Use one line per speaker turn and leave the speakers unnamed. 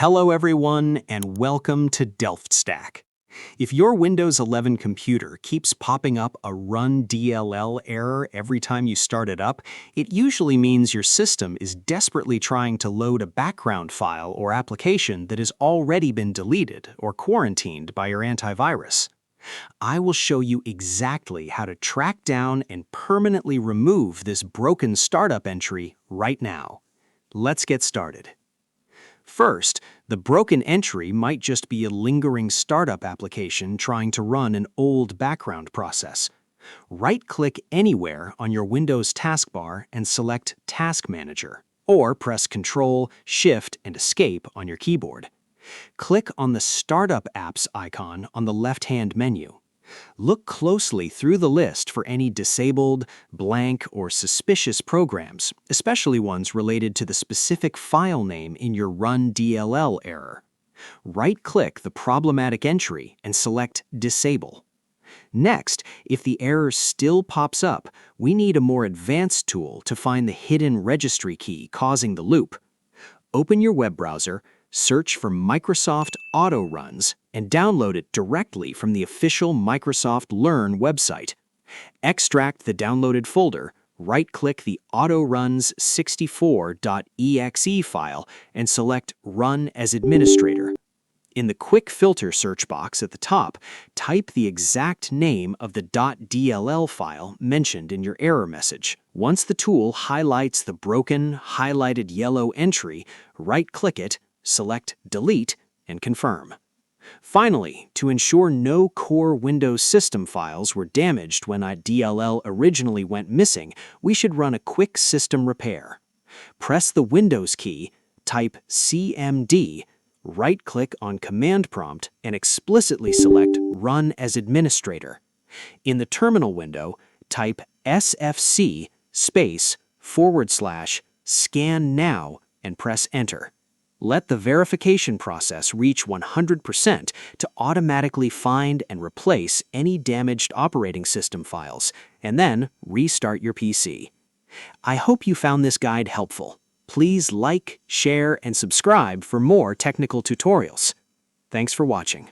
Hello everyone and welcome to DelftStack. If your Windows 11 computer keeps popping up a Run DLL error every time you start it up, it usually means your system is desperately trying to load a background file or application that has already been deleted or quarantined by your antivirus. I will show you exactly how to track down and permanently remove this broken startup entry right now. Let's get started. First, the broken entry might just be a lingering startup application trying to run an old background process. Right-click anywhere on your Windows taskbar and select Task Manager, or press Ctrl, Shift, and Escape on your keyboard. Click on the Startup Apps icon on the left-hand menu. Look closely through the list for any disabled, blank, or suspicious programs, especially ones related to the specific file name in your Run DLL error. Right-click the problematic entry and select Disable. Next, if the error still pops up, we need a more advanced tool to find the hidden registry key causing the loop. Open your web browser, search for Microsoft AutoRuns, and download it directly from the official Microsoft Learn website. Extract the downloaded folder, right-click the AutoRuns 64.exe file, and select Run as Administrator. In the Quick Filter search box at the top, type the exact name of the .dll file mentioned in your error message. Once the tool highlights the broken, highlighted yellow entry, right-click it, select Delete, and confirm. Finally, to ensure no core Windows system files were damaged when a DLL originally went missing, we should run a quick system repair. Press the Windows key, type CMD, right-click on Command Prompt, and explicitly select Run as Administrator. In the terminal window, type SFC /scan now and press Enter. Let the verification process reach 100% to automatically find and replace any damaged operating system files, and then restart your PC. I hope you found this guide helpful. Please like, share, and subscribe for more technical tutorials. Thanks for watching.